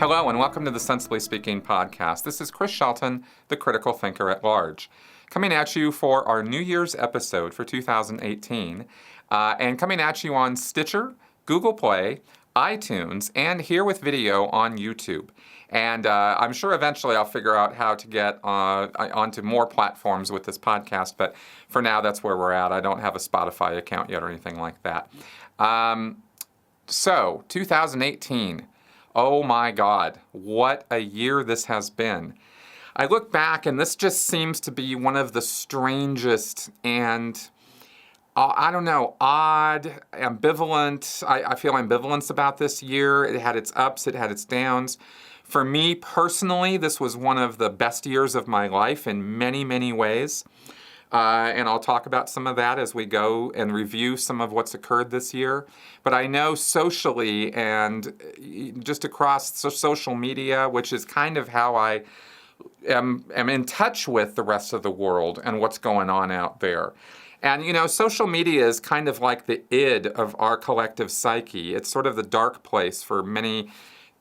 Hello and welcome to the Sensibly Speaking podcast. This is Chris Shelton, the critical thinker at large, coming at you for our New Year's episode for 2018, and coming at you on Stitcher, Google Play, iTunes, and here with video on YouTube. And I'm sure eventually I'll figure out how to get onto more platforms with this podcast, but for now that's where we're at. I don't have a Spotify account yet or anything like that. So, 2018. Oh my God, what a year this has been. I look back and this just seems to be one of the strangest and, odd, ambivalent. I feel ambivalence about this year. It had its ups, it had its downs. For me personally, this was one of the best years of my life in many, many ways. And I'll talk about some of that as we go and review some of what's occurred this year. But I know socially and just across social media, which is kind of how I am in touch with the rest of the world and what's going on out there. And, you know, social media is kind of like the id of our collective psyche. It's sort of the dark place for many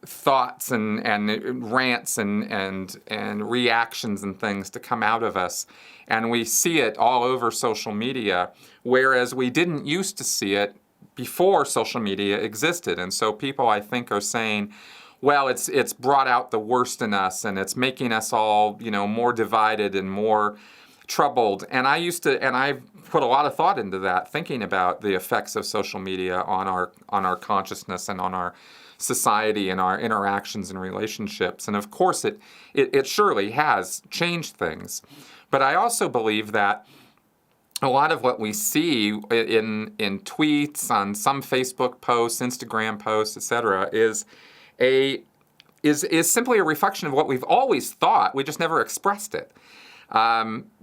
thoughts and rants and reactions and things to come out of us. And we see it all over social media, whereas we didn't used to see it before social media existed. And so people, I think, are saying, well, it's brought out the worst in us and it's making us all, you know, more divided and more troubled. And I put a lot of thought into that, thinking about the effects of social media on our consciousness and on our society and our interactions and relationships. And of course, it surely has changed things. But I also believe that a lot of what we see in tweets, on some Facebook posts, Instagram posts, etc., is simply a reflection of what we've always thought. We just never expressed it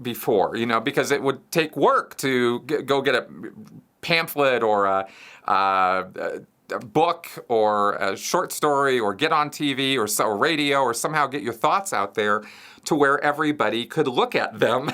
before, you know, because it would take work to go get a pamphlet or a book or a short story or get on TV or radio or somehow get your thoughts out there to where everybody could look at them.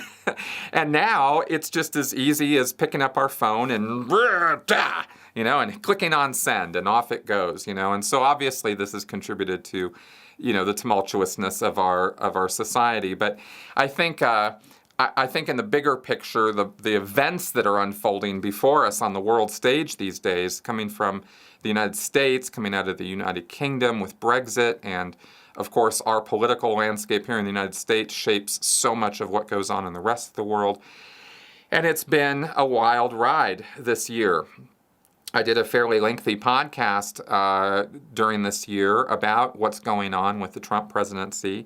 And now it's just as easy as picking up our phone and, you know, and clicking on send and off it goes, you know. And so obviously this has contributed to, you know, the tumultuousness of our society. But I think in the bigger picture, the events that are unfolding before us on the world stage these days, coming from the United States, coming out of the United Kingdom with Brexit, and of course our political landscape here in the United States shapes so much of what goes on in the rest of the world. And it's been a wild ride this year. I did a fairly lengthy podcast during this year about what's going on with the Trump presidency.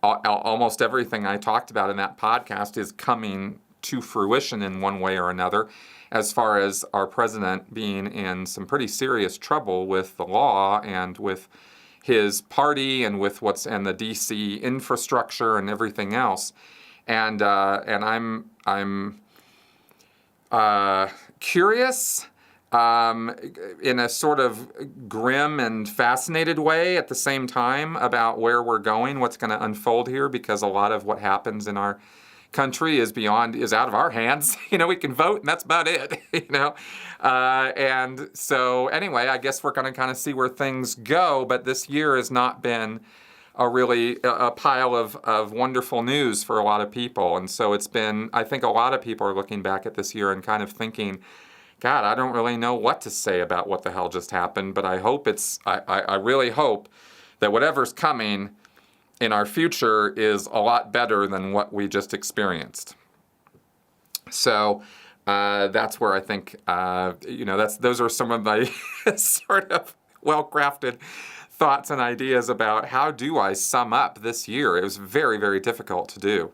Almost everything I talked about in that podcast is coming to fruition in one way or another, as far as our president being in some pretty serious trouble with the law and with his party and with and the DC infrastructure and everything else. And I'm curious in a sort of grim and fascinated way at the same time about where we're going, what's going to unfold here, because a lot of what happens in our country is out of our hands. You know, we can vote and that's about it, you know. And so anyway, I guess we're going to kind of see where things go, but this year has not been a pile of wonderful news for a lot of people. And so I think a lot of people are looking back at this year and kind of thinking, God, I don't really know what to say about what the hell just happened, but I really hope that whatever's coming in our future is a lot better than what we just experienced. So that's where I think, those are some of my sort of well-crafted thoughts and ideas about how do I sum up this year. It was very, very difficult to do.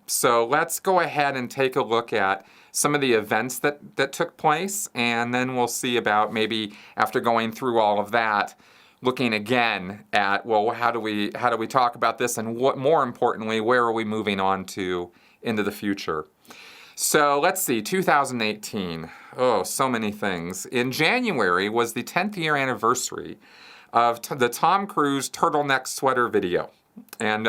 So let's go ahead and take a look at some of the events that took place, and then we'll see about maybe after going through all of that, looking again at, well, how do we talk about this, and what, more importantly, where are we moving on to into the future? So let's see, 2018. Oh, so many things. In January was the 10th year anniversary of the Tom Cruise turtleneck sweater video. And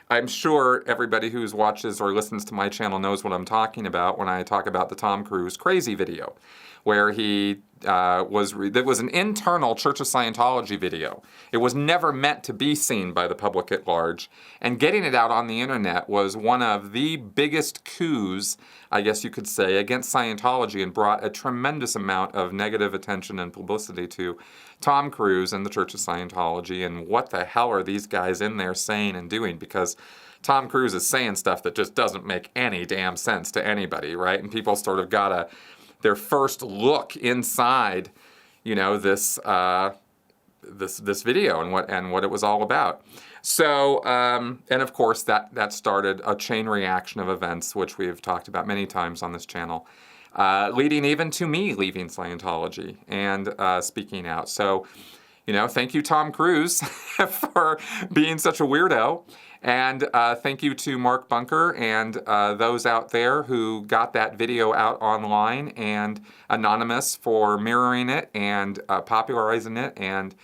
I'm sure everybody who watches or listens to my channel knows what I'm talking about when I talk about the Tom Cruise crazy video, where he that was an internal Church of Scientology video. It was never meant to be seen by the public at large. And getting it out on the internet was one of the biggest coups, I guess you could say, against Scientology, and brought a tremendous amount of negative attention and publicity to Tom Cruise and the Church of Scientology. And what the hell are these guys in there saying and doing? Because Tom Cruise is saying stuff that just doesn't make any damn sense to anybody, right? And people sort of got their first look inside, this this video and what it was all about. So, and of course that started a chain reaction of events, which we've talked about many times on this channel, leading even to me leaving Scientology and speaking out. So, thank you, Tom Cruise, for being such a weirdo. And thank you to Mark Bunker and those out there who got that video out online, and Anonymous for mirroring it and popularizing it, and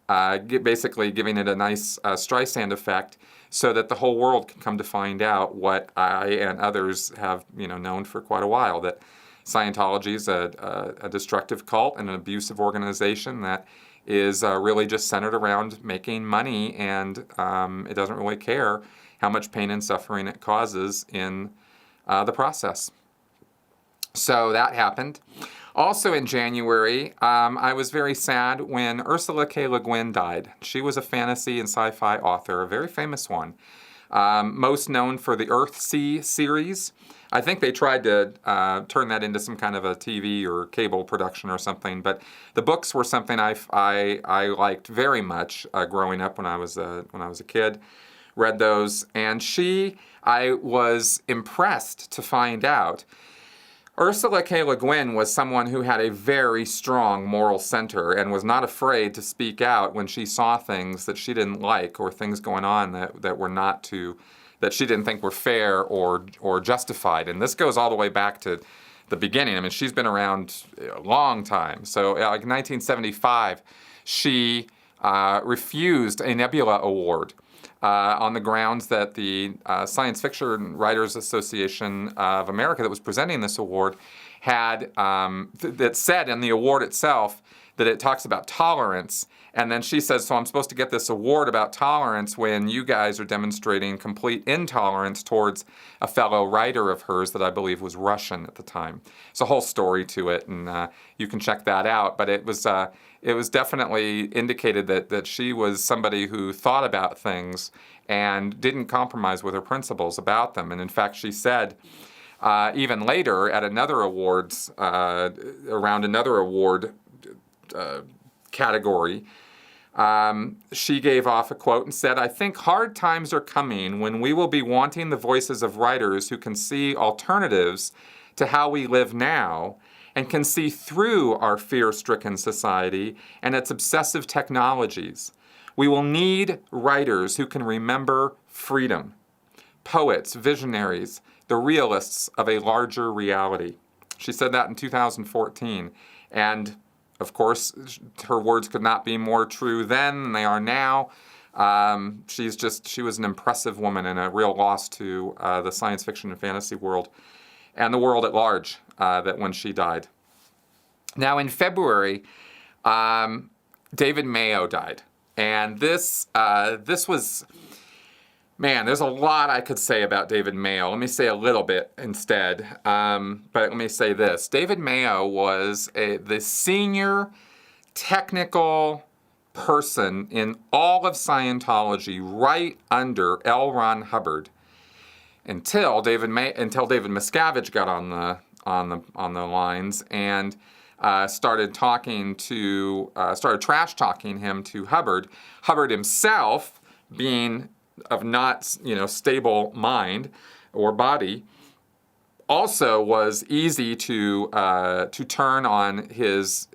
basically giving it a nice Streisand effect, so that the whole world can come to find out what I and others have known for quite a while, that Scientology is a destructive cult and an abusive organization that is really just centered around making money, and it doesn't really care how much pain and suffering it causes in the process. So that happened. Also in January, I was very sad when Ursula K. Le Guin died. She was a fantasy and sci-fi author, a very famous one. Most known for the Earthsea series. I think they tried to turn that into some kind of a TV or cable production or something, but the books were something I liked very much growing up when I was a kid. Read those, and I was impressed to find out. Ursula K. Le Guin was someone who had a very strong moral center and was not afraid to speak out when she saw things that she didn't like, or things going on that she didn't think were fair or justified. And this goes all the way back to the beginning. I mean, she's been around a long time. So like 1975, she refused a Nebula Award on the grounds that the Science Fiction Writers Association of America that was presenting this award had, that said in the award itself that it talks about tolerance. And then she says, so I'm supposed to get this award about tolerance when you guys are demonstrating complete intolerance towards a fellow writer of hers that I believe was Russian at the time. It's a whole story to it, and you can check that out. But it was definitely indicated that she was somebody who thought about things and didn't compromise with her principles about them. And in fact, she said, even later at another awards, around another award category, she gave off a quote and said, "I think hard times are coming when we will be wanting the voices of writers who can see alternatives to how we live now and can see through our fear-stricken society and its obsessive technologies. We will need writers who can remember freedom, poets, visionaries, the realists of a larger reality." She said that in 2014, and of course, her words could not be more true then than they are now. She was an impressive woman and a real loss to the science fiction and fantasy world and the world at large that when she died. Now in February, David Mayo died. And this was, man, there's a lot I could say about David Mayo. Let me say a little bit instead. But let me say this. David Mayo was the senior technical person in all of Scientology right under L. Ron Hubbard until David Miscavige got on the lines and started trash talking him to Hubbard. Hubbard himself, being of not stable mind or body, also was easy to turn on his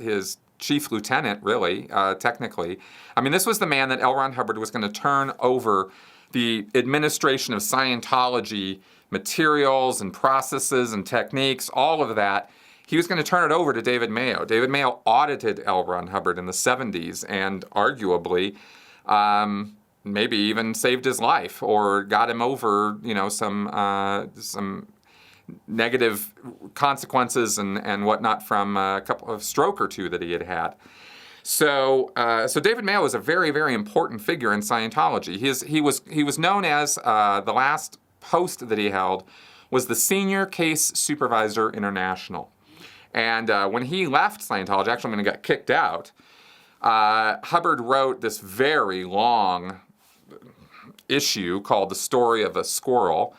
chief lieutenant, really, technically. I mean, this was the man that L. Ron Hubbard was going to turn over the administration of Scientology materials and processes and techniques, all of that. He was going to turn it over to David Mayo. David Mayo audited L. Ron Hubbard in the 70s and arguably maybe even saved his life or got him over, some negative consequences and whatnot from a couple of stroke or two that he had had. So David Mayo was a very, very important figure in Scientology. He was known as the last post that he held was the Senior Case Supervisor International. And when he left Scientology, actually when he got kicked out, Hubbard wrote this very long issue called The Story of a Squirrel,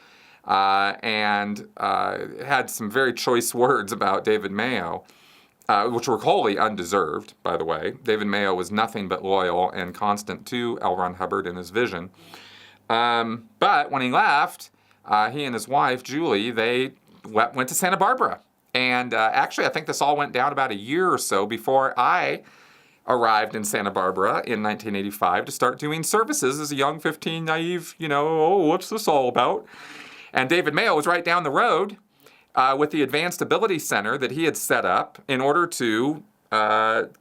and had some very choice words about David Mayo, which were wholly undeserved, by the way. David Mayo was nothing but loyal and constant to L. Ron Hubbard and his vision. But when he left, he and his wife, Julie, they went to Santa Barbara. And actually, I think this all went down about a year or so before I arrived in Santa Barbara in 1985 to start doing services as a young 15, naive, oh, what's this all about? And David Mayo was right down the road with the Advanced Ability Center that he had set up in order to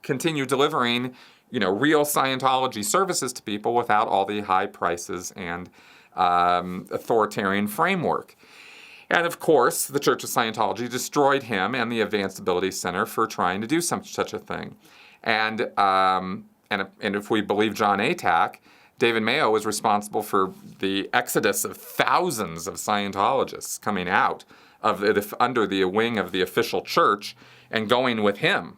continue delivering, real Scientology services to people without all the high prices and authoritarian framework. And of course, the Church of Scientology destroyed him and the Advanced Ability Center for trying to do such a thing. And if we believe John Atack, David Mayo was responsible for the exodus of thousands of Scientologists coming out of under the wing of the official church and going with him,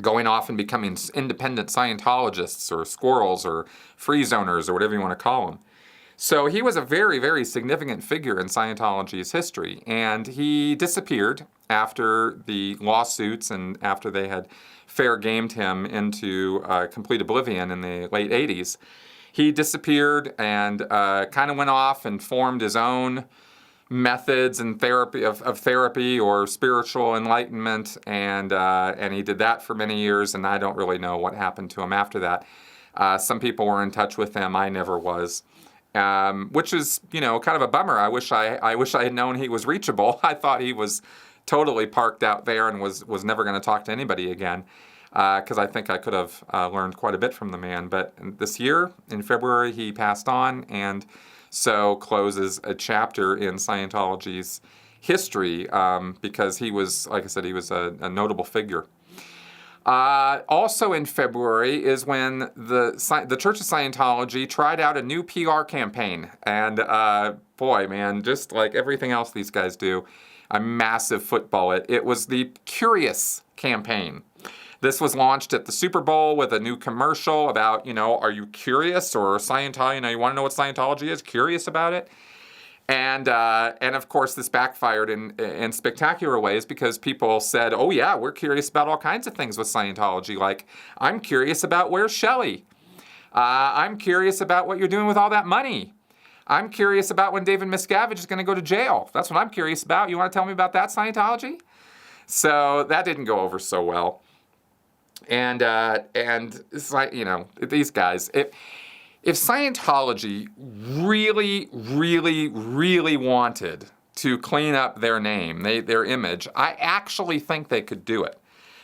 going off and becoming independent Scientologists or squirrels or free zoners or whatever you want to call them. So he was a very, very significant figure in Scientology's history, and he disappeared after the lawsuits and after they had fair gamed him into complete oblivion in the late 80s. He disappeared and kind of went off and formed his own methods and therapy of therapy or spiritual enlightenment, and he did that for many years, and I don't really know what happened to him after that. Some people were in touch with him. I never was. Which is, kind of a bummer. I wish I had known he was reachable. I thought he was totally parked out there and was never going to talk to anybody again, because I think I could have learned quite a bit from the man. But this year, in February, he passed on, and so closes a chapter in Scientology's history, because he was, like I said, he was a notable figure. Also in February is when the Church of Scientology tried out a new PR campaign. And boy, man, just like everything else these guys do, a massive football. It was the Curious campaign. This was launched at the Super Bowl with a new commercial about, are you curious or Scientology? You want to know what Scientology is? Curious about it? And of course, this backfired in spectacular ways because people said, oh yeah, we're curious about all kinds of things with Scientology. Like, I'm curious about where's Shelley. I'm curious about what you're doing with all that money. I'm curious about when David Miscavige is going to go to jail. That's what I'm curious about. You want to tell me about that, Scientology? So that didn't go over so well. And it's like, these guys, if Scientology really, really, really wanted to clean up their name, their image, I actually think they could do it.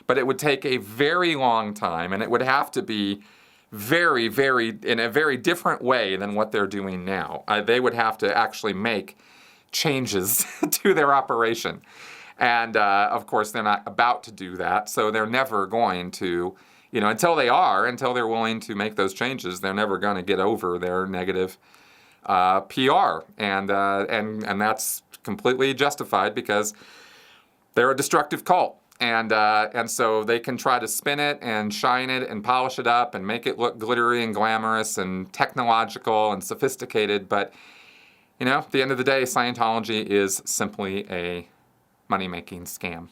But it would take a very long time, and it would have to be very, very, in a very different way than what they're doing now. They would have to actually make changes to their operation. And, of course, they're not about to do that, so they're never going to, until they're willing to make those changes, they're never going to get over their negative PR. And that's completely justified because they're a destructive cult. And so they can try to spin it and shine it and polish it up and make it look glittery and glamorous and technological and sophisticated. But, at the end of the day, Scientology is simply a money-making scam.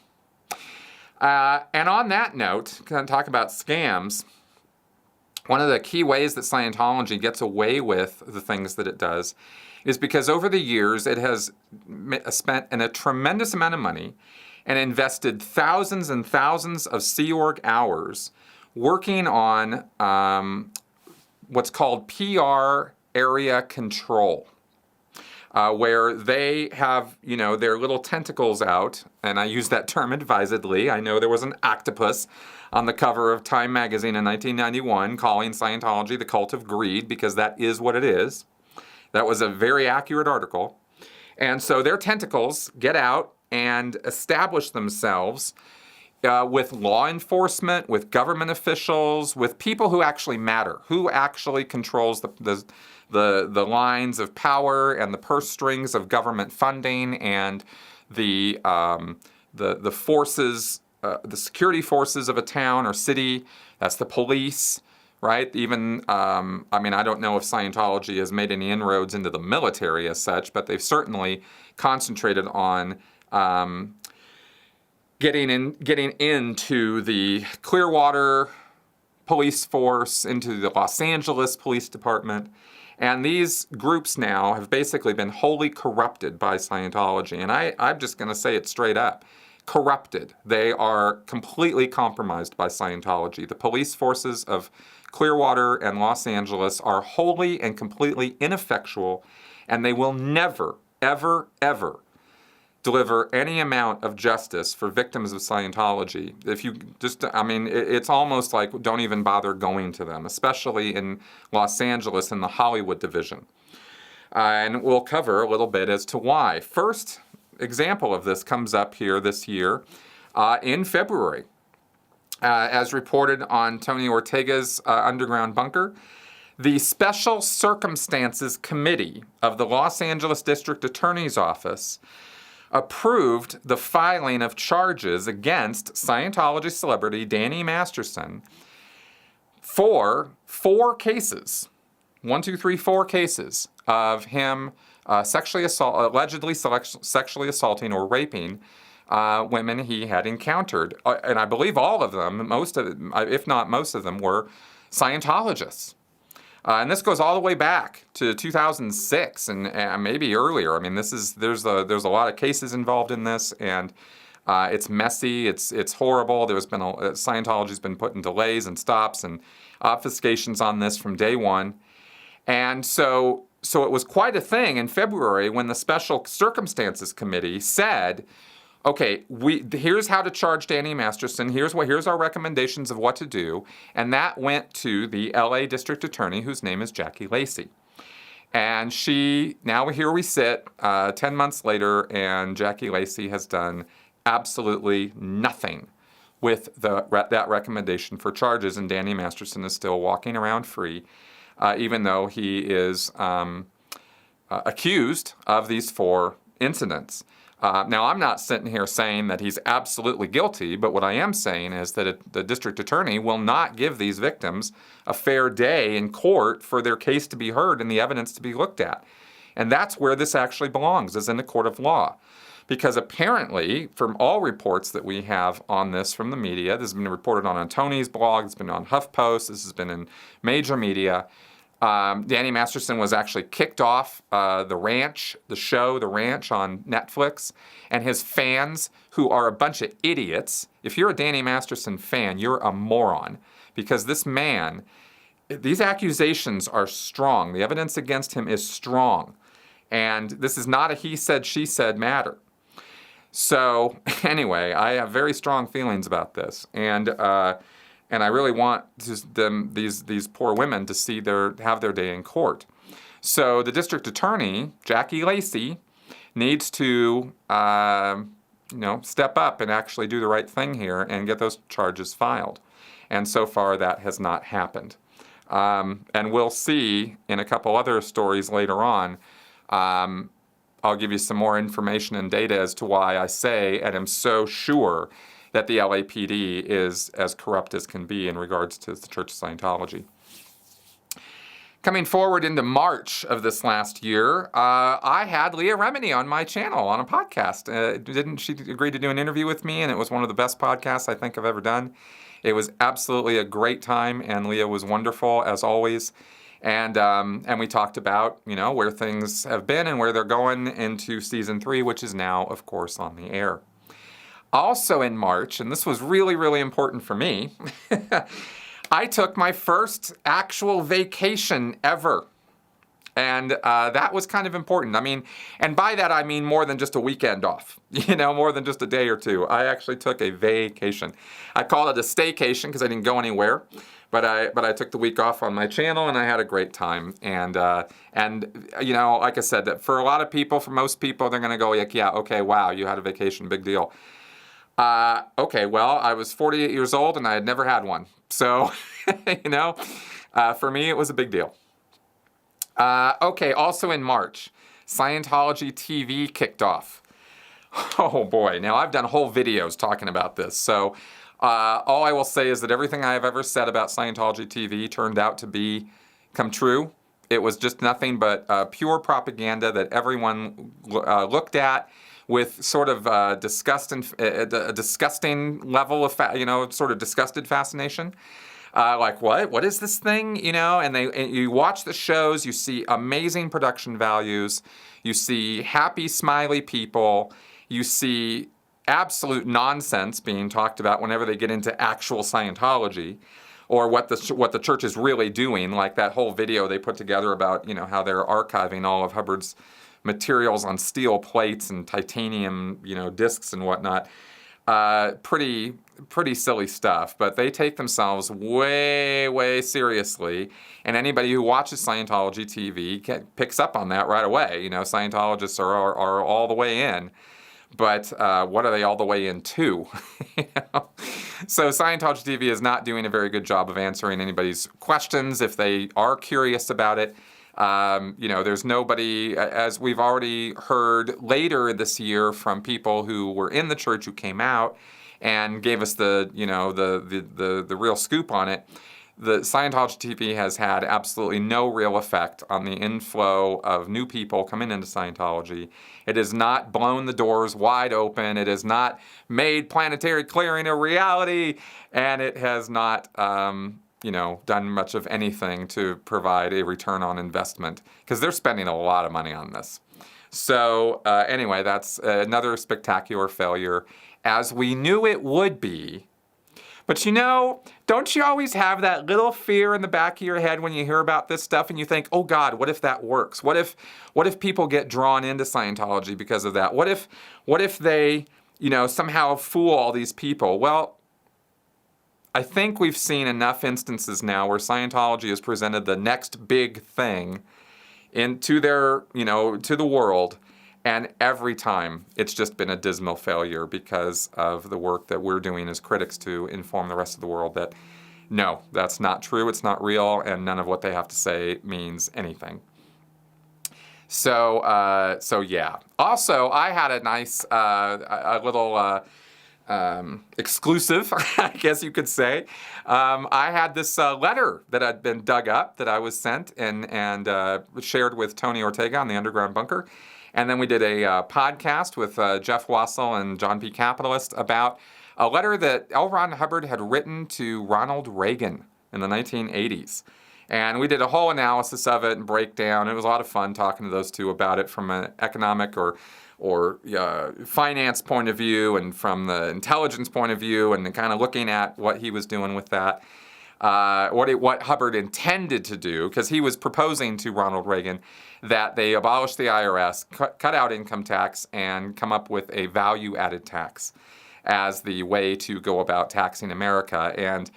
And on that note, going to talk about scams. One of the key ways that Scientology gets away with the things that it does is because over the years it has spent a tremendous amount of money and invested thousands and thousands of Sea Org hours working on what's called PR area control. Where they have, their little tentacles out, and I use that term advisedly. I know there was an octopus on the cover of Time magazine in 1991 calling Scientology the cult of greed, because that is what it is. That was a very accurate article. And so their tentacles get out and establish themselves with law enforcement, with government officials, with people who actually matter, who actually controls the lines of power and the purse strings of government funding and the forces, the security forces of a town or city. That's the police, right? Even, I mean, I don't know if Scientology has made any inroads into the military as such, but they've certainly concentrated on getting into the Clearwater police force, into the Los Angeles Police Department. And these groups now have basically been wholly corrupted by Scientology. And I'm just going to say it straight up. Corrupted. They are completely compromised by Scientology. The police forces of Clearwater and Los Angeles are wholly and completely ineffectual, and they will never, ever, ever deliver any amount of justice for victims of Scientology. If you just, I mean, it's almost like don't even bother going to them, especially in Los Angeles in the Hollywood division. And we'll cover a little bit as to why. First example of this comes up here this year in February. As reported on Tony Ortega's Underground Bunker, the Special Circumstances Committee of the Los Angeles District Attorney's Office approved the filing of charges against Scientology celebrity Danny Masterson for 4 cases, 4 cases of him allegedly sexually assaulting or raping women he had encountered. And I believe all of them, if not most of them, were Scientologists. And this goes all the way back to 2006 and maybe earlier. I mean, there's a lot of cases involved in this, and it's messy. It's horrible. Scientology's been putting delays and stops and obfuscations on this from day one, and so it was quite a thing in February when the Special Circumstances Committee said, okay, here's how to charge Danny Masterson. Here's our recommendations of what to do. And that went to the LA District Attorney, whose name is Jackie Lacey. And now here we sit 10 months later, and Jackie Lacey has done absolutely nothing with that recommendation for charges. And Danny Masterson is still walking around free, even though he is accused of these 4 incidents. Now, I'm not sitting here saying that he's absolutely guilty, but what I am saying is that the district attorney will not give these victims a fair day in court for their case to be heard and the evidence to be looked at. And that's where this actually belongs, is in the court of law. Because apparently, from all reports that we have on this from the media, this has been reported on Tony's blog, it's been on HuffPost, this has been in major media, Danny Masterson was actually kicked off The Ranch on Netflix, and his fans, who are a bunch of idiots. If you're a Danny Masterson fan, you're a moron, because this man, these accusations are strong. The evidence against him is strong, and this is not a he said, she said matter. So anyway, I have very strong feelings about this, and I really want these poor women to have their day in court. So the district attorney, Jackie Lacey, needs to step up and actually do the right thing here and get those charges filed. And so far that has not happened. And we'll see in a couple other stories later on. I'll give you some more information and data as to why I say and am so sure that the LAPD is as corrupt as can be in regards to the Church of Scientology. Coming forward into March of this last year, I had Leah Remini on my channel on a podcast. Didn't she agree to do an interview with me? And it was one of the best podcasts I think I've ever done. It was absolutely a great time, and Leah was wonderful as always. And we talked about where things have been and where they're going into season 3, which is now, of course, on the air. Also in March, and this was really, really important for me, I took my first actual vacation ever. And that was kind of important. I mean, and by that I mean more than just a weekend off, more than just a day or two. I actually took a vacation. I called it a staycation because I didn't go anywhere. But I took the week off on my channel, and I had a great time. And you know, like I said, that for a lot of people, for most people, they're going to go, like, yeah, okay, wow, you had a vacation, big deal. Okay, well, I was 48 years old, and I had never had one. So, you know, for me, it was a big deal. Okay, also in March, Scientology TV kicked off. Oh boy, now I've done whole videos talking about this, so all I will say is that everything I have ever said about Scientology TV turned out to come true. It was just nothing but pure propaganda that everyone looked at with sort of disgust and a disgusting level of, you know, sort of disgusted fascination. Like, what is this thing, you know? And you watch the shows, you see amazing production values, you see happy, smiley people, you see absolute nonsense being talked about whenever they get into actual Scientology, or what the church is really doing, like that whole video they put together about, you know, how they're archiving all of Hubbard's materials on steel plates and titanium, you know, discs and whatnot. Pretty silly stuff, but they take themselves way, way seriously, and anybody who watches Scientology TV picks up on that right away. You know, Scientologists are all the way in, but what are they all the way into? You know? So Scientology TV is not doing a very good job of answering anybody's questions if they are curious about it. You know, there's nobody, as we've already heard later this year from people who were in the church who came out and gave us the real scoop on it. The Scientology TV has had absolutely no real effect on the inflow of new people coming into Scientology. It has not blown the doors wide open. It has not made planetary clearing a reality, and it has not you know, done much of anything to provide a return on investment, because they're spending a lot of money on this. So anyway, that's another spectacular failure, as we knew it would be. But you know, don't you always have that little fear in the back of your head when you hear about this stuff and you think, oh God, what if that works? What if people get drawn into Scientology because of that? What if they, you know, somehow fool all these people? Well, I think we've seen enough instances now where Scientology has presented the next big thing to their, you know, to the world, and every time it's just been a dismal failure because of the work that we're doing as critics to inform the rest of the world that no, that's not true, it's not real, and none of what they have to say means anything. So yeah. Also, I had a nice, a little exclusive, I guess you could say. I had this letter that had been dug up that I was sent and shared with Tony Ortega on the Underground Bunker. And then we did a podcast with Jeff Wassell and John P. Capitalist about a letter that L. Ron Hubbard had written to Ronald Reagan in the 1980s. And we did a whole analysis of it and breakdown. It was a lot of fun talking to those two about it from an economic or finance point of view, and from the intelligence point of view, and kind of looking at what he was doing with that, what Hubbard intended to do, because he was proposing to Ronald Reagan that they abolish the IRS, cut out income tax, and come up with a value-added tax as the way to go about taxing America. And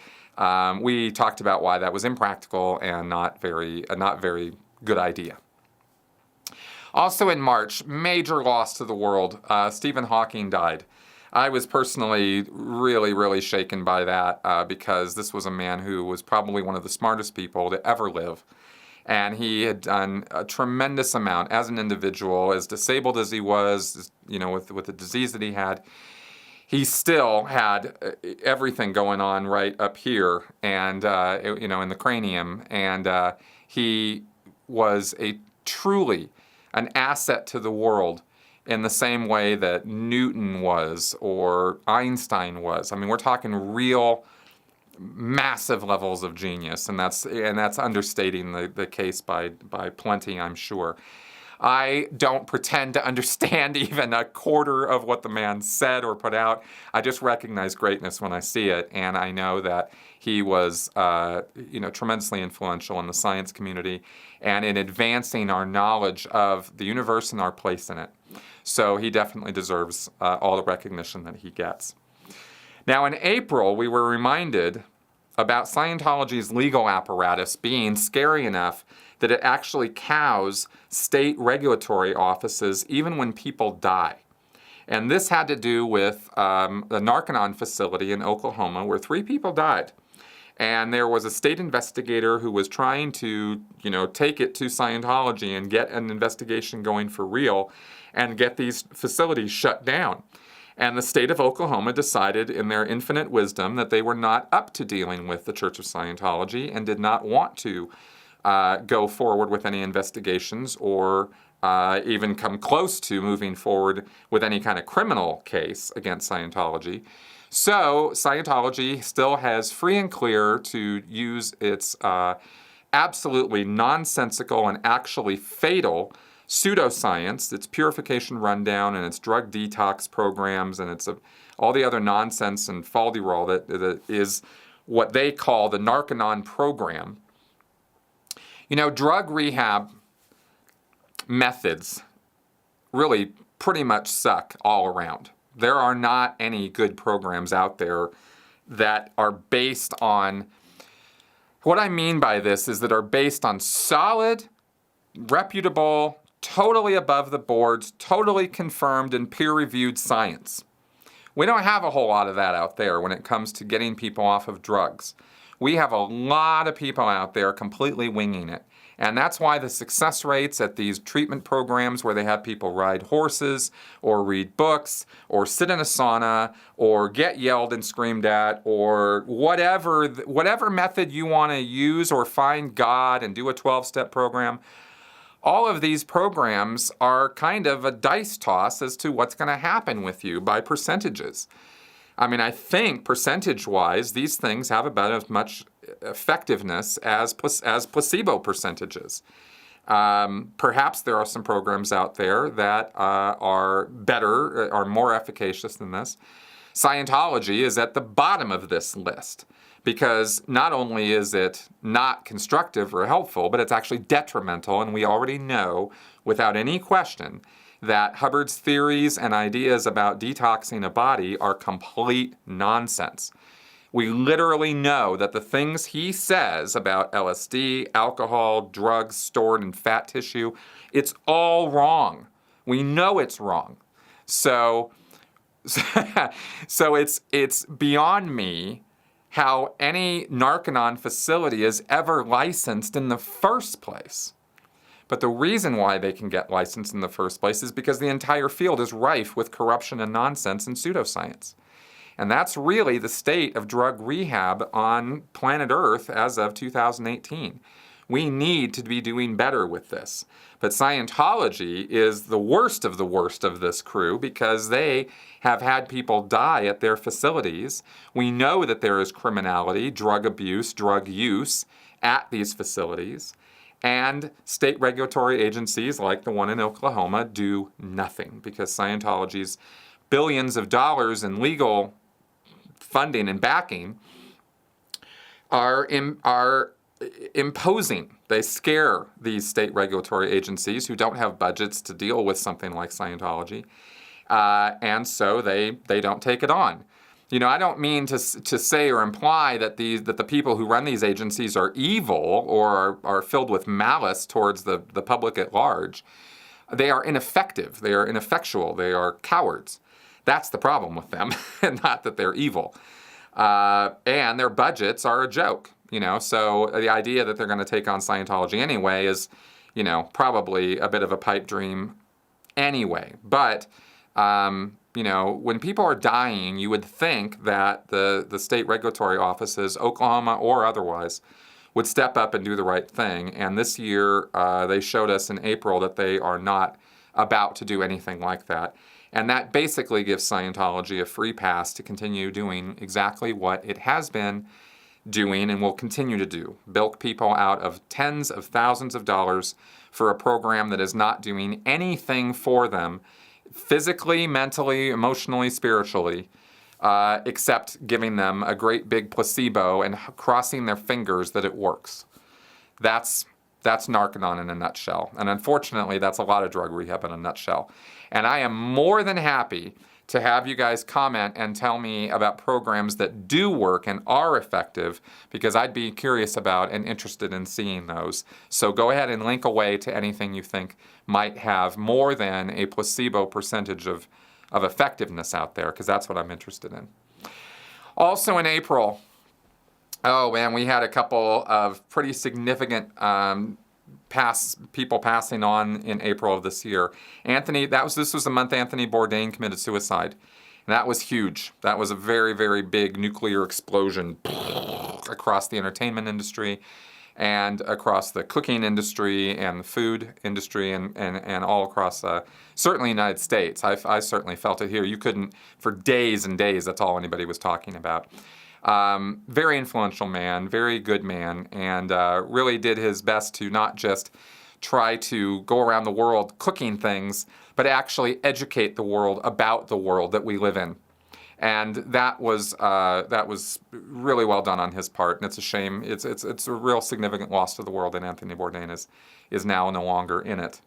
we talked about why that was impractical and not very good idea. Also in March, major loss to the world. Stephen Hawking died. I was personally really, really shaken by that because this was a man who was probably one of the smartest people to ever live. And he had done a tremendous amount as an individual, as disabled as he was, you know, with the disease that he had. He still had everything going on right up here, and you know, in the cranium. And he was truly an asset to the world in the same way that Newton was or Einstein was. I mean, we're talking real massive levels of genius, and that's understating the case by plenty, I'm sure. I don't pretend to understand even a quarter of what the man said or put out. I just recognize greatness when I see it, and I know that he was, you know, tremendously influential in the science community and in advancing our knowledge of the universe and our place in it. So he definitely deserves all the recognition that he gets. Now, in April, we were reminded about Scientology's legal apparatus being scary enough that it actually cows state regulatory offices even when people die. And this had to do with the Narconon facility in Oklahoma where 3 people died. And there was a state investigator who was trying to, take it to Scientology and get an investigation going for real and get these facilities shut down. And the state of Oklahoma decided in their infinite wisdom that they were not up to dealing with the Church of Scientology and did not want to go forward with any investigations or even come close to moving forward with any kind of criminal case against Scientology. So Scientology still has free and clear to use its absolutely nonsensical and actually fatal pseudoscience, its purification rundown and its drug detox programs and its all the other nonsense and falderall that is what they call the Narconon program. Drug rehab methods really pretty much suck all around. There are not any good programs out there that are based on, what I mean by this is that are based on solid, reputable, totally above the boards, totally confirmed and peer-reviewed science. We don't have a whole lot of that out there when it comes to getting people off of drugs. We have a lot of people out there completely winging it. And that's why the success rates at these treatment programs where they have people ride horses or read books or sit in a sauna or get yelled and screamed at or whatever method you want to use or find God and do a 12-step program, all of these programs are kind of a dice toss as to what's going to happen with you by percentages. I mean, I think percentage-wise, these things have about as much effectiveness as placebo percentages. Perhaps there are some programs out there that are better, are more efficacious than this. Scientology is at the bottom of this list because not only is it not constructive or helpful, but it's actually detrimental, and we already know without any question that Hubbard's theories and ideas about detoxing a body are complete nonsense. We literally know that the things he says about LSD, alcohol, drugs stored in fat tissue, it's all wrong. We know it's wrong. So it's beyond me how any Narconon facility is ever licensed in the first place. But the reason why they can get licensed in the first place is because the entire field is rife with corruption and nonsense and pseudoscience. And that's really the state of drug rehab on planet Earth as of 2018. We need to be doing better with this. But Scientology is the worst of this crew because they have had people die at their facilities. We know that there is criminality, drug abuse, drug use at these facilities. And state regulatory agencies like the one in Oklahoma do nothing because Scientology's billions of dollars in legal funding and backing are imposing. They scare these state regulatory agencies who don't have budgets to deal with something like Scientology, and so they don't take it on. I don't mean to say or imply that the people who run these agencies are evil or are filled with malice towards the public at large. They are ineffective. They are ineffectual. They are cowards. That's the problem with them, and not that they're evil. And their budgets are a joke. So the idea that they're going to take on Scientology anyway is, probably a bit of a pipe dream anyway. But when people are dying, you would think that the state regulatory offices, Oklahoma or otherwise, would step up and do the right thing. And this year, they showed us in April that they are not about to do anything like that. And that basically gives Scientology a free pass to continue doing exactly what it has been doing and will continue to do. Bilk people out of tens of thousands of dollars for a program that is not doing anything for them physically, mentally, emotionally, spiritually, except giving them a great big placebo and crossing their fingers that it works. That's Narconon in a nutshell. And unfortunately, that's a lot of drug rehab in a nutshell. And I am more than happy to have you guys comment and tell me about programs that do work and are effective, because I'd be curious about and interested in seeing those. So go ahead and link away to anything you think might have more than a placebo percentage of effectiveness out there, because that's what I'm interested in. Also in April, oh man, we had a couple of pretty significant people passing on in April of this year. This was the month Anthony Bourdain committed suicide. And that was huge. That was a very, very big nuclear explosion across the entertainment industry and across the cooking industry and the food industry and all across, certainly the United States. I certainly felt it here. You couldn't, for days and days, that's all anybody was talking about. Very influential man, very good man, and really did his best to not just try to go around the world cooking things, but actually educate the world about the world that we live in. And that was really well done on his part, and it's a shame. It's a real significant loss to the world, and Anthony Bourdain is now no longer in it.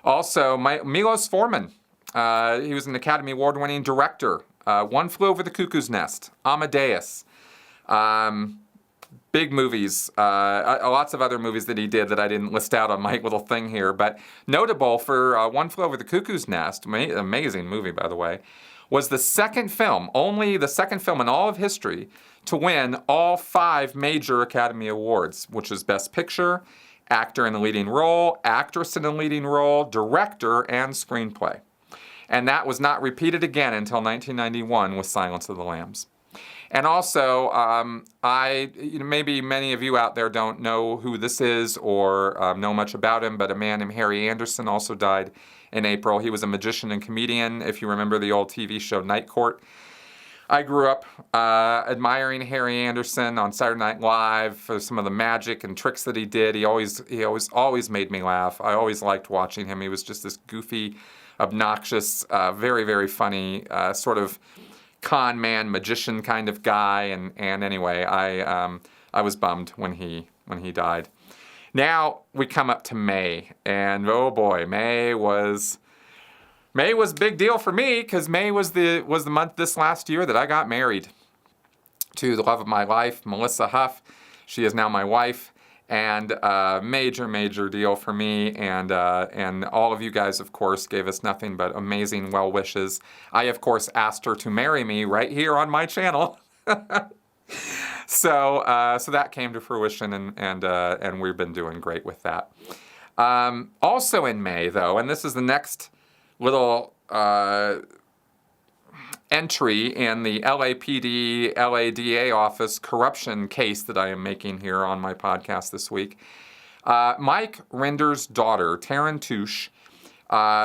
Also, Milos Forman. He was an Academy Award-winning director. One Flew Over the Cuckoo's Nest, Amadeus, big movies, lots of other movies that he did that I didn't list out on my little thing here, but notable for One Flew Over the Cuckoo's Nest, amazing movie by the way, was the second film, only the second film in all of history, to win all 5 major Academy Awards, which is Best Picture, Actor in the Leading Role, Actress in the Leading Role, Director, and Screenplay. And that was not repeated again until 1991 with Silence of the Lambs. And also, maybe many of you out there don't know who this is or know much about him, but a man named Harry Anderson also died in April. He was a magician and comedian, if you remember the old TV show Night Court. I grew up admiring Harry Anderson on Saturday Night Live for some of the magic and tricks that he did. He always made me laugh. I always liked watching him. He was just this goofy, obnoxious, very, very funny sort of con man, magician kind of guy. And anyway, I was bummed when he died. Now we come up to May, and oh boy, May was a big deal for me, because May was the month this last year that I got married to the love of my life, Melissa Huff. She is now my wife. And major, major deal for me, and all of you guys, of course, gave us nothing but amazing well wishes. I, of course, asked her to marry me right here on my channel. So that came to fruition, and we've been doing great with that. Also in May, though, and this is the next little entry in the LAPD, LADA office corruption case that I am making here on my podcast this week. Mike Rinder's daughter, Taryn Touche,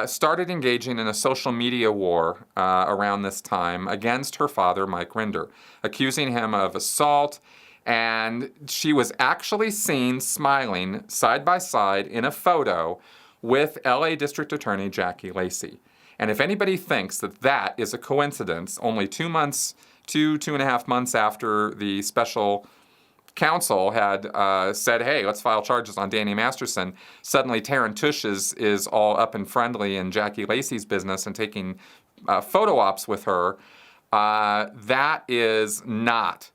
started engaging in a social media war around this time against her father, Mike Rinder, accusing him of assault, and she was actually seen smiling side by side in a photo with LA District Attorney Jackie Lacey. And if anybody thinks that that is a coincidence, only 2 and a half months after the special counsel had said, hey, let's file charges on Danny Masterson, suddenly Taryn Touche is all up and friendly in Jackie Lacey's business and taking photo ops with her, that is not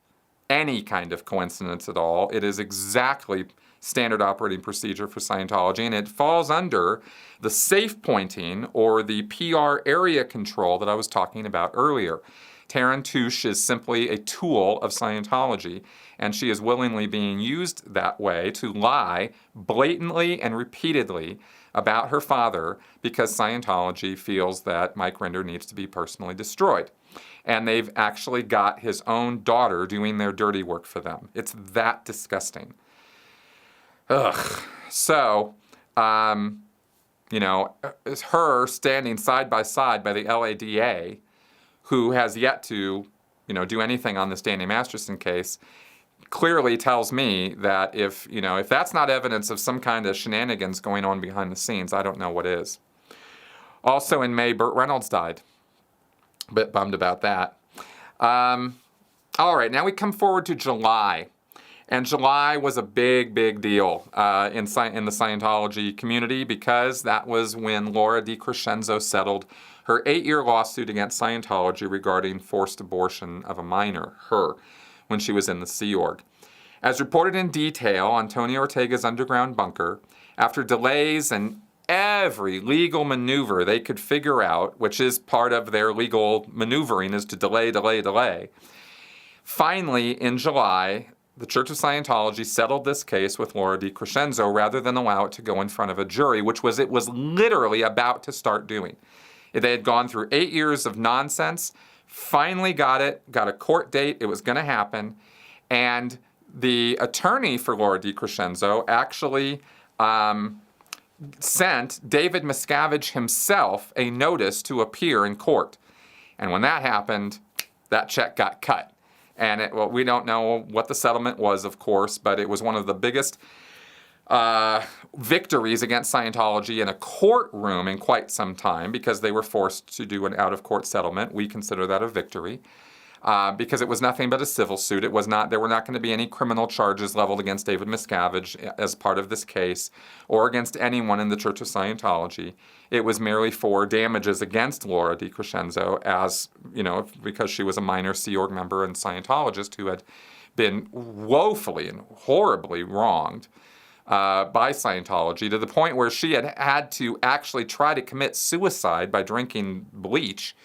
any kind of coincidence at all. It is exactly standard operating procedure for Scientology, and it falls under the safe pointing or the PR area control that I was talking about earlier. Taryn Touche is simply a tool of Scientology, and she is willingly being used that way to lie blatantly and repeatedly about her father because Scientology feels that Mike Rinder needs to be personally destroyed. And they've actually got his own daughter doing their dirty work for them. It's that disgusting. Ugh. So, it's her standing side by the LADA, who has yet to, do anything on this Danny Masterson case, clearly tells me that if that's not evidence of some kind of shenanigans going on behind the scenes, I don't know what is. Also in May, Burt Reynolds died. A bit bummed about that. All right, now we come forward to July. And July was a big, big deal in the Scientology community because that was when Laura DeCrescenzo settled her 8-year lawsuit against Scientology regarding forced abortion of a minor, when she was in the Sea Org. As reported in detail on Tony Ortega's underground bunker, after delays and every legal maneuver they could figure out, which is part of their legal maneuvering, is to delay. Finally, in July, the Church of Scientology settled this case with Laura DeCrescenzo rather than allow it to go in front of a jury, which it was literally about to start doing. They had gone through 8 years of nonsense, finally got a court date, it was going to happen, and the attorney for Laura DeCrescenzo actually sent David Miscavige himself a notice to appear in court. And when that happened, that check got cut. And we don't know what the settlement was, of course, but it was one of the biggest victories against Scientology in a courtroom in quite some time because they were forced to do an out-of-court settlement. We consider that a victory because it was nothing but a civil suit. There were not going to be any criminal charges leveled against David Miscavige as part of this case or against anyone in the Church of Scientology. It was merely for damages against Laura DeCrescenzo because she was a minor Sea Org member and Scientologist who had been woefully and horribly wronged by Scientology to the point where she had to actually try to commit suicide by drinking bleach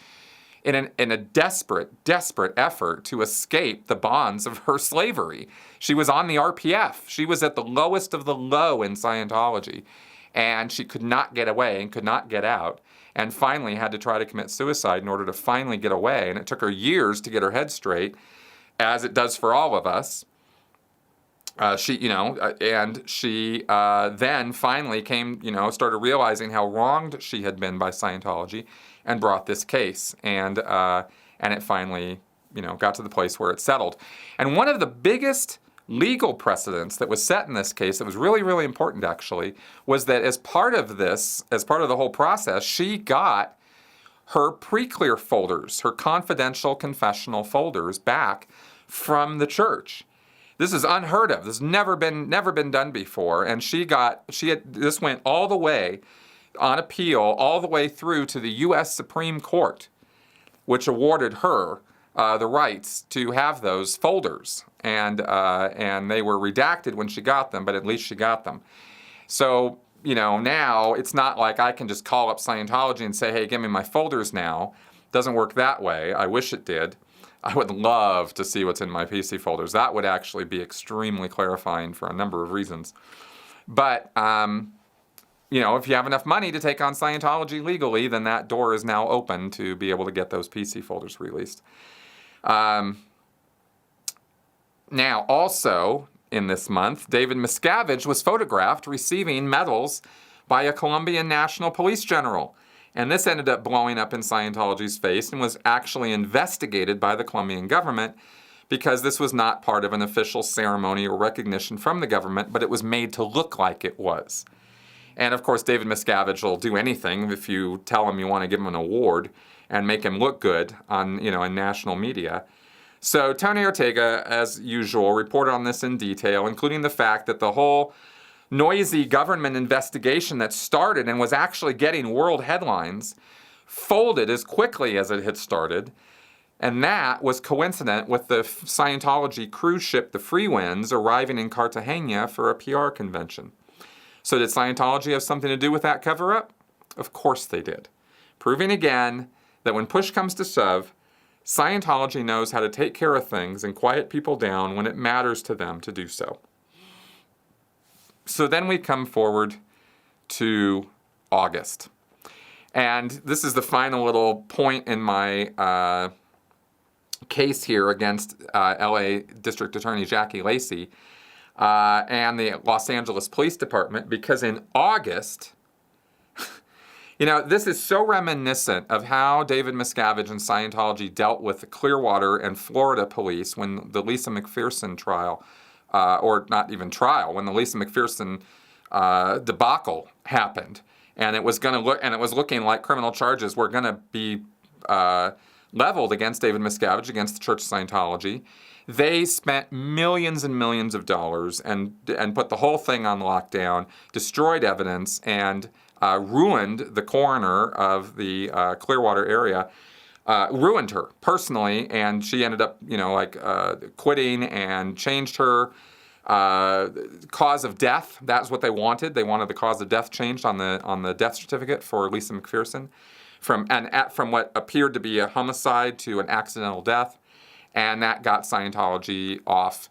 in a desperate effort to escape the bonds of her slavery. She was on the RPF. She was at the lowest of the low in Scientology. And she could not get away and could not get out, and finally had to try to commit suicide in order to finally get away. And it took her years to get her head straight, as it does for all of us. She then finally started realizing how wronged she had been by Scientology, and brought this case. And it finally, got to the place where it settled. And one of the biggest legal precedents that was set in this case that was really, really important, actually, was that as part of the whole process, she got her pre-clear folders, her confidential confessional folders back from the church. This is unheard of. This has never been done before. And this went all the way on appeal, all the way through to the U.S. Supreme Court, which awarded her the rights to have those folders. And they were redacted when she got them, but at least she got them. So, now it's not like I can just call up Scientology and say, hey, give me my folders now. Doesn't work that way. I wish it did. I would love to see what's in my PC folders. That would actually be extremely clarifying for a number of reasons. But, if you have enough money to take on Scientology legally, then that door is now open to be able to get those PC folders released. Now, also in this month, David Miscavige was photographed receiving medals by a Colombian national police general. And this ended up blowing up in Scientology's face and was actually investigated by the Colombian government because this was not part of an official ceremony or recognition from the government, but it was made to look like it was. And of course, David Miscavige will do anything if you tell him you want to give him an award and make him look good on, in national media. So Tony Ortega, as usual, reported on this in detail, including the fact that the whole noisy government investigation that started and was actually getting world headlines folded as quickly as it had started. And that was coincident with the Scientology cruise ship, the Free Winds, arriving in Cartagena for a PR convention. So did Scientology have something to do with that cover-up? Of course they did. Proving again that when push comes to shove, Scientology knows how to take care of things and quiet people down when it matters to them to do so. So then we come forward to August. And this is the final little point in my case here against LA District Attorney Jackie Lacey and the Los Angeles Police Department, because in August, this is so reminiscent of how David Miscavige and Scientology dealt with the Clearwater and Florida police when the Lisa McPherson trial, or not even trial, when the Lisa McPherson debacle happened, and it was looking like criminal charges were going to be leveled against David Miscavige, against the Church of Scientology. They spent millions and millions of dollars and put the whole thing on lockdown, destroyed evidence, and ruined the coroner of the Clearwater area, ruined her personally, and she ended up, quitting and changed her cause of death. That's what they wanted. They wanted the cause of death changed on the death certificate for Lisa McPherson, from what appeared to be a homicide to an accidental death. And that got Scientology off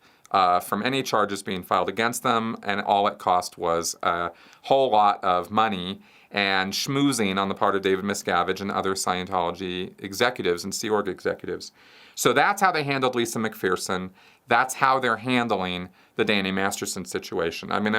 from any charges being filed against them, and all it cost was a whole lot of money and schmoozing on the part of David Miscavige and other Scientology executives and Sea Org executives. So that's how they handled Lisa McPherson. That's how they're handling the Danny Masterson situation. I mean,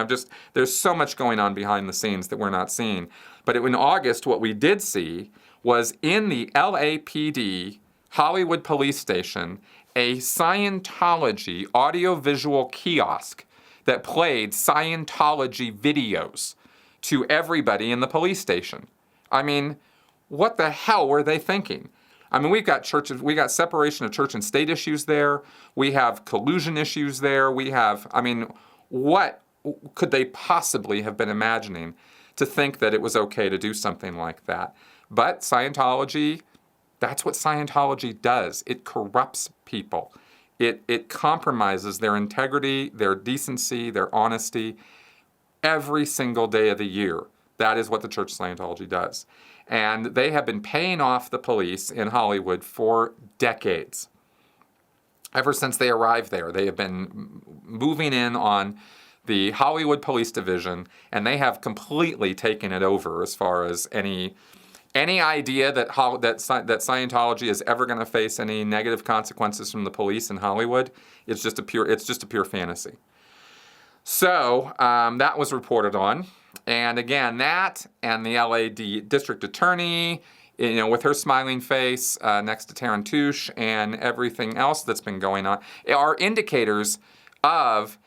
there's so much going on behind the scenes that we're not seeing. But in August, what we did see was in the LAPD Hollywood Police Station, a Scientology audiovisual kiosk that played Scientology videos to everybody in the police station. I mean, what the hell were they thinking? I mean, we got separation of church and state issues there. We have collusion issues there. What could they possibly have been imagining to think that it was okay to do something like that? But Scientology, that's what Scientology does. It corrupts people. It compromises their integrity, their decency, their honesty every single day of the year. That is what the Church of Scientology does. And they have been paying off the police in Hollywood for decades. Ever since they arrived there, they have been moving in on the Hollywood Police Division, and they have completely taken it over as far as any idea that Scientology is ever going to face any negative consequences from the police in Hollywood. It's just a pure fantasy. So that was reported on. And again, that and the LA District Attorney, with her smiling face next to Tarantouche and everything else that's been going on, are indicators of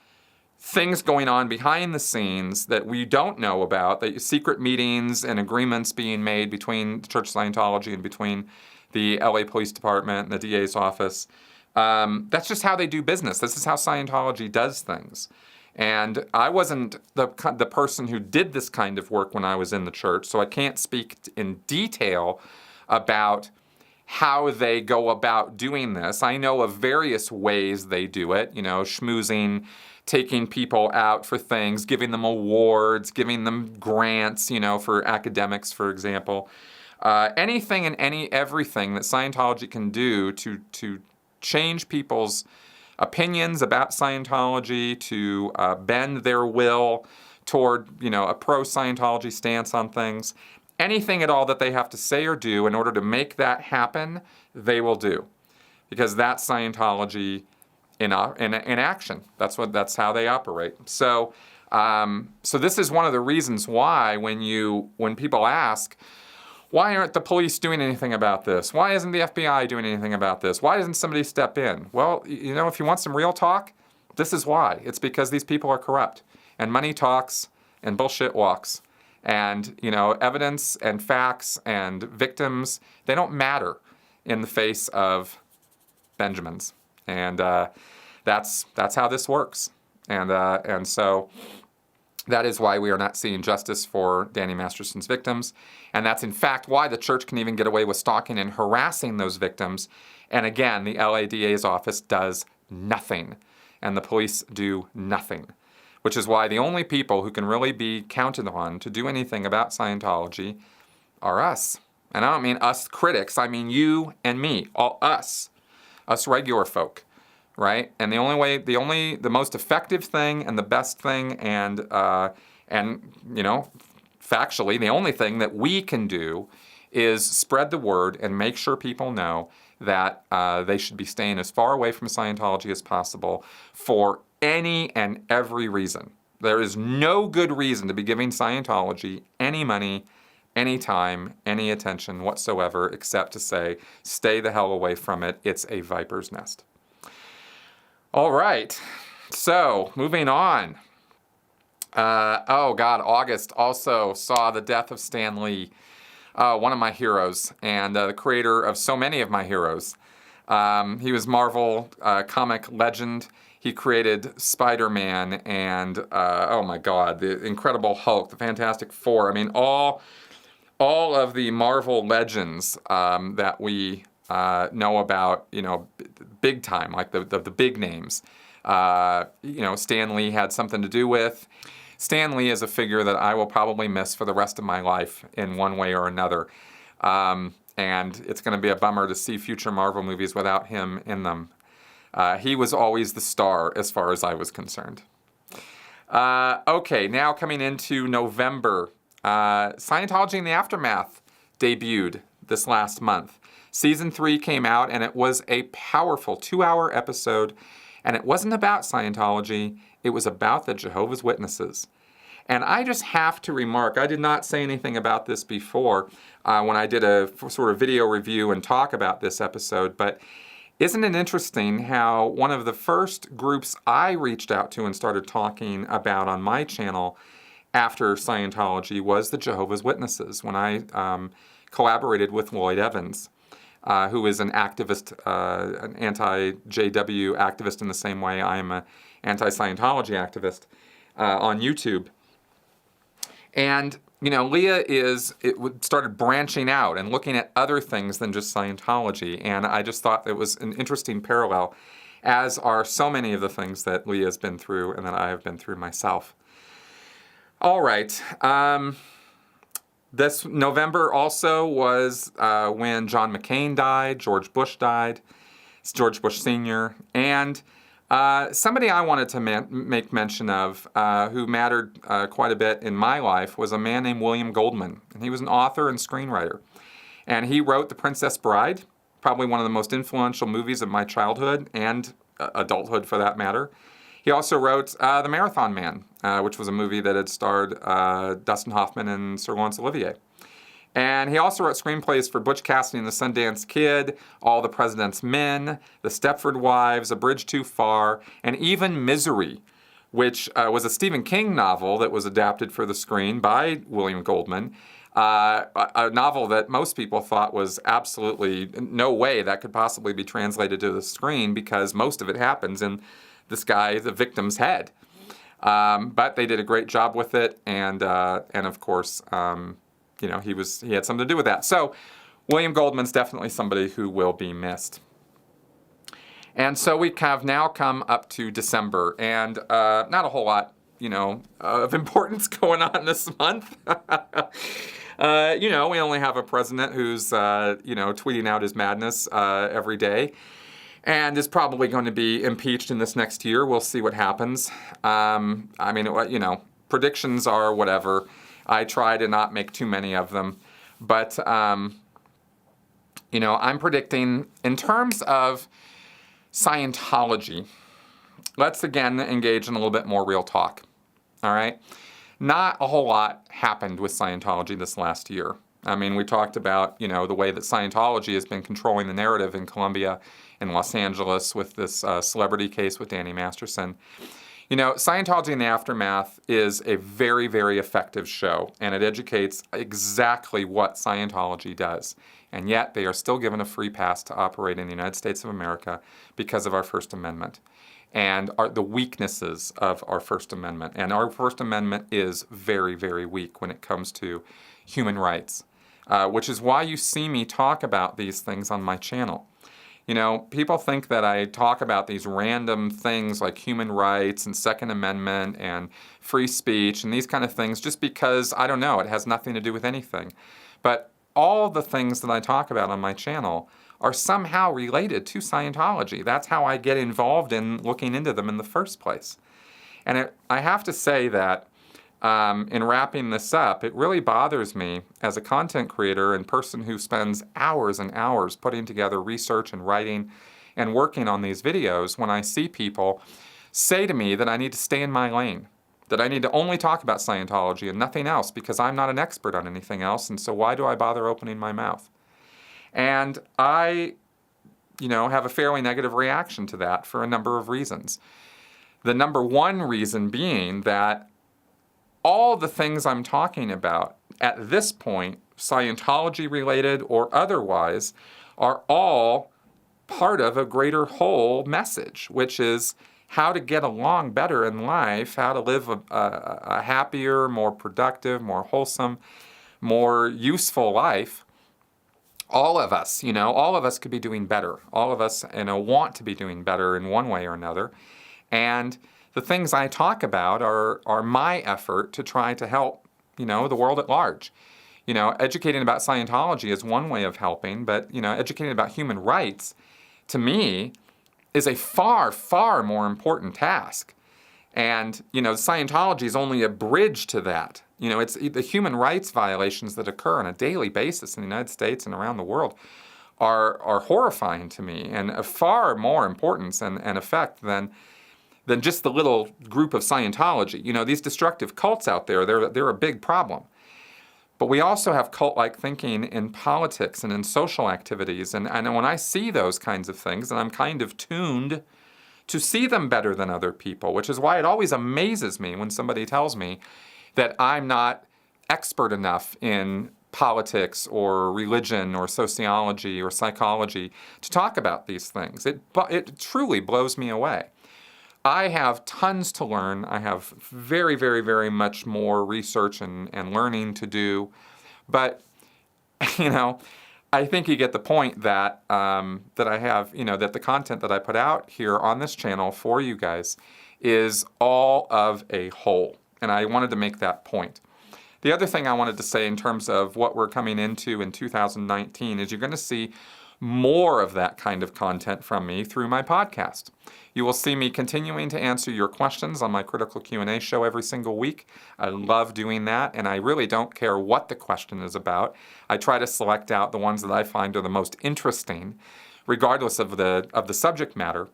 things going on behind the scenes that we don't know about, that secret meetings and agreements being made between the Church of Scientology and between the LA Police Department and the DA's office. That's just how they do business. This is how Scientology does things. And I wasn't the person who did this kind of work when I was in the church, so I can't speak in detail about how they go about doing this. I know of various ways they do it, schmoozing, taking people out for things, giving them awards, giving them grants, for academics, for example. Anything and everything that Scientology can do to change people's opinions about Scientology, to bend their will toward, a pro-Scientology stance on things. Anything at all that they have to say or do in order to make that happen, they will do. Because that's Scientology in action. That's how they operate. So this is one of the reasons why when people ask, why aren't the police doing anything about this? Why isn't the FBI doing anything about this? Why doesn't somebody step in? Well, if you want some real talk, this is why. It's because these people are corrupt. And money talks and bullshit walks. And, evidence and facts and victims, they don't matter in the face of Benjamins. And that's how this works. And so that is why we are not seeing justice for Danny Masterson's victims. And that's, in fact, why the church can even get away with stalking and harassing those victims. And again, the LADA's office does nothing. And the police do nothing. Which is why the only people who can really be counted on to do anything about Scientology are us. And I don't mean us critics. I mean you and me. All us. Us regular folk. Right? And the most effective thing and the best thing and factually, the only thing that we can do is spread the word and make sure people know that they should be staying as far away from Scientology as possible for any and every reason. There is no good reason to be giving Scientology any money, any time, any attention whatsoever, except to say, stay the hell away from it. It's a viper's nest. All right, so moving on. August also saw the death of Stan Lee. one of my heroes and the creator of so many of my heroes. He was Marvel comic legend. He created Spider-Man and, oh my God, the Incredible Hulk, the Fantastic Four. I mean, all of the Marvel legends that we know about, you know, big time, like the big names. You know, Stan Lee had something to do with. Stan Lee is a figure that I will probably miss for the rest of my life in one way or another. And it's going to be a bummer to see future Marvel movies without him in them. He was always the star as far as I was concerned. Okay, now coming into November, Scientology in the Aftermath debuted this last month. Season 3 came out, and it was a powerful 2-hour episode. And it wasn't about Scientology, it was about the Jehovah's Witnesses. And I just have to remark, I did not say anything about this before when I did a sort of video review and talk about this episode, but isn't it interesting how one of the first groups I reached out to and started talking about on my channel after Scientology was the Jehovah's Witnesses, when I collaborated with Lloyd Evans. Who is an activist, an anti-JW activist in the same way I am an anti-Scientology activist on YouTube. And, you know, Leah started branching out and looking at other things than just Scientology. And I just thought it was an interesting parallel, as are so many of the things that Leah's been through and that I have been through myself. All right. This November also was when John McCain died, George Bush died, George Bush Sr., and somebody I wanted to make mention of who mattered quite a bit in my life was a man named William Goldman. And he was an author and screenwriter. And he wrote The Princess Bride, probably one of the most influential movies of my childhood and adulthood for that matter. He also wrote The Marathon Man, which was a movie that had starred Dustin Hoffman and Sir Laurence Olivier. And he also wrote screenplays for Butch Cassidy and the Sundance Kid, All the President's Men, The Stepford Wives, A Bridge Too Far, and even Misery, which was a Stephen King novel that was adapted for the screen by William Goldman, a novel that most people thought was absolutely no way that could possibly be translated to the screen because most of it happens in this guy, the victim's head. But they did a great job with it, and of course, you know, he had something to do with that. So William Goldman's definitely somebody who will be missed. And so we have now come up to December, and not a whole lot, you know, of importance going on this month. You know, we only have a president who's, you know, tweeting out his madness every day, and is probably going to be impeached in this next year. We'll see what happens. I mean, you know, predictions are whatever. I try to not make too many of them. But, you know, I'm predicting, in terms of Scientology, let's again engage in a little bit more real talk. All right? Not a whole lot happened with Scientology this last year. I mean, we talked about, you know, the way that Scientology has been controlling the narrative in Colombia, in Los Angeles, with this celebrity case with Danny Masterson. You know, Scientology in the Aftermath is a very, very effective show, and it educates exactly what Scientology does. And yet, they are still given a free pass to operate in the United States of America because of our First Amendment and the weaknesses of our First Amendment. And our First Amendment is very, very weak when it comes to human rights, which is why you see me talk about these things on my channel. You know, people think that I talk about these random things like human rights and Second Amendment and free speech and these kind of things just because, I don't know, it has nothing to do with anything. But all the things that I talk about on my channel are somehow related to Scientology. That's how I get involved in looking into them in the first place. And I have to say that in wrapping this up, it really bothers me as a content creator and person who spends hours and hours putting together research and writing and working on these videos when I see people say to me that I need to stay in my lane, that I need to only talk about Scientology and nothing else because I'm not an expert on anything else, and so why do I bother opening my mouth? And I, you know, have a fairly negative reaction to that for a number of reasons. The number one reason being that all the things I'm talking about at this point Scientology related or otherwise, are all part of a greater whole message, which is how to get along better in life, how to live a happier, more productive, more wholesome, more useful life. All of us, all of us could be doing better. All of us, want to be doing better in one way or another. And the things I talk about are my effort to try to help, the world at large. Educating about Scientology is one way of helping, but, educating about human rights, to me, is a far, far more important task. And, Scientology is only a bridge to that. It's the human rights violations that occur on a daily basis in the United States and around the world are horrifying to me and of far more importance and effect than just the little group of Scientology. These destructive cults out there, they're a big problem. But we also have cult-like thinking in politics and in social activities. And when I see those kinds of things, and I'm kind of tuned to see them better than other people, which is why it always amazes me when somebody tells me that I'm not expert enough in politics or religion or sociology or psychology to talk about these things. It truly blows me away. I have tons to learn. I have very, very, very much more research and learning to do. But, I think you get the point that that I have, that the content that I put out here on this channel for you guys is all of a whole. And I wanted to make that point. The other thing I wanted to say in terms of what we're coming into in 2019 is you're going to see more of that kind of content from me through my podcast. You will see me continuing to answer your questions on my Critical Q&A show every single week. I love doing that, and I really don't care what the question is about. I try to select out the ones that I find are the most interesting, regardless of the subject matter.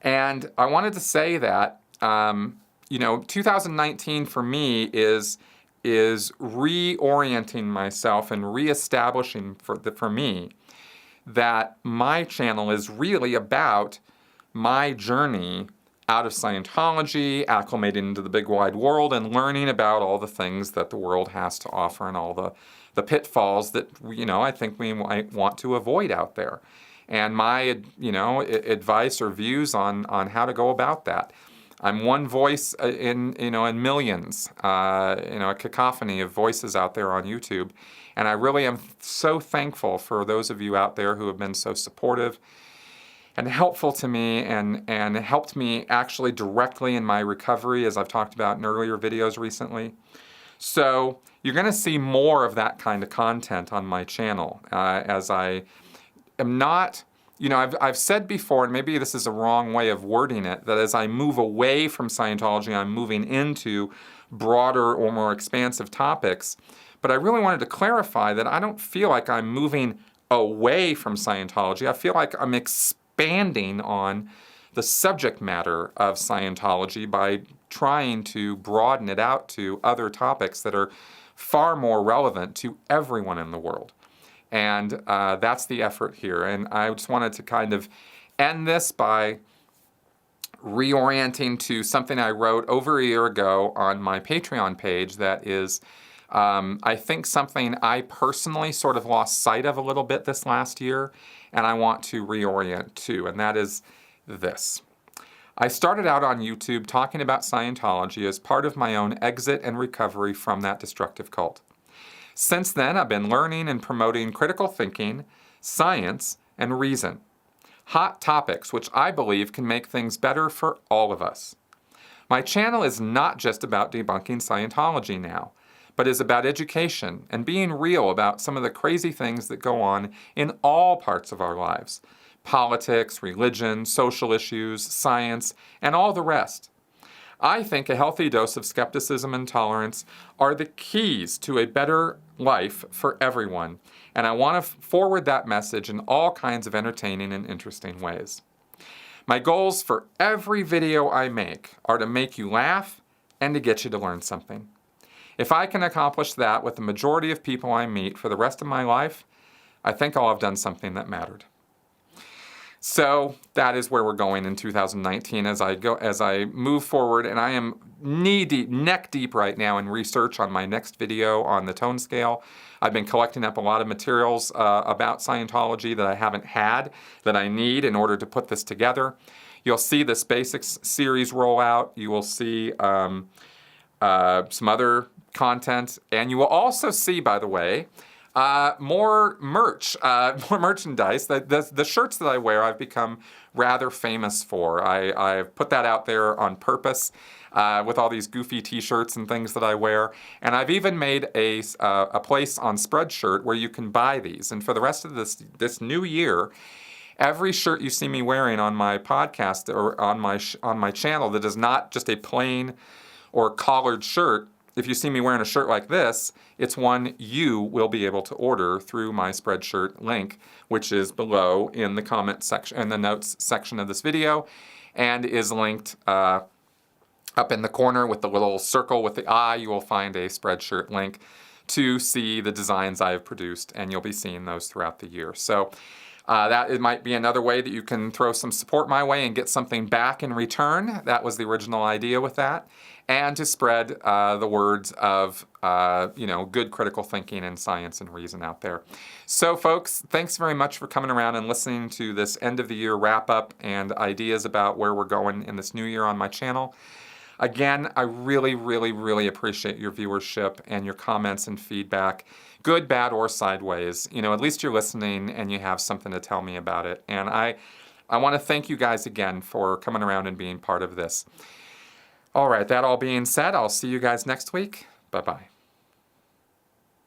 And I wanted to say that 2019 for me is reorienting myself and reestablishing for me that my channel is really about my journey out of Scientology, acclimating into the big wide world, and learning about all the things that the world has to offer and all the pitfalls that I think we might want to avoid out there. And my advice or views on how to go about that. I'm one voice in millions, a cacophony of voices out there on YouTube. And I really am so thankful for those of you out there who have been so supportive and helpful to me and helped me actually directly in my recovery, as I've talked about in earlier videos recently. So you're going to see more of that kind of content on my channel as I am not... I've said before, and maybe this is a wrong way of wording it, that as I move away from Scientology, I'm moving into broader or more expansive topics. But I really wanted to clarify that I don't feel like I'm moving away from Scientology. I feel like I'm expanding on the subject matter of Scientology by trying to broaden it out to other topics that are far more relevant to everyone in the world. And that's the effort here. And I just wanted to kind of end this by reorienting to something I wrote over a year ago on my Patreon page that is, I think, something I personally sort of lost sight of a little bit this last year, and I want to reorient to, and that is this. I started out on YouTube talking about Scientology as part of my own exit and recovery from that destructive cult. Since then, I've been learning and promoting critical thinking, science, and reason. Hot topics which I believe can make things better for all of us. My channel is not just about debunking Scientology now, but is about education and being real about some of the crazy things that go on in all parts of our lives. Politics, religion, social issues, science, and all the rest. I think a healthy dose of skepticism and tolerance are the keys to a better life for everyone, and I want to forward that message in all kinds of entertaining and interesting ways. My goals for every video I make are to make you laugh and to get you to learn something. If I can accomplish that with the majority of people I meet for the rest of my life, I think I'll have done something that mattered. So that is where we're going in 2019 as I move forward, and I am knee-deep, neck-deep right now in research on my next video on the tone scale. I've been collecting up a lot of materials about Scientology that I haven't had, that I need in order to put this together. You'll see this basics series roll out. You will see some other content, and you will also see, by the way, more merch, more merchandise. The shirts that I wear, I've become rather famous for. I've put that out there on purpose with all these goofy T-shirts and things that I wear. And I've even made a place on Spreadshirt where you can buy these. And for the rest of this new year, every shirt you see me wearing on my podcast or on my channel that is not just a plain or collared shirt, if you see me wearing a shirt like this, it's one you will be able to order through my Spreadshirt link, which is below in the comment section, in the notes section of this video, and is linked up in the corner with the little circle with the eye. You will find a Spreadshirt link to see the designs I have produced, and you'll be seeing those throughout the year. So it might be another way that you can throw some support my way and get something back in return. That was the original idea with that. And to spread the words of good critical thinking and science and reason out there. So folks, thanks very much for coming around and listening to this end of the year wrap up and ideas about where we're going in this new year on my channel. Again, I really, really, really appreciate your viewership and your comments and feedback, good, bad, or sideways. At least you're listening and you have something to tell me about it. And I want to thank you guys again for coming around and being part of this. All right, that all being said, I'll see you guys next week. Bye-bye.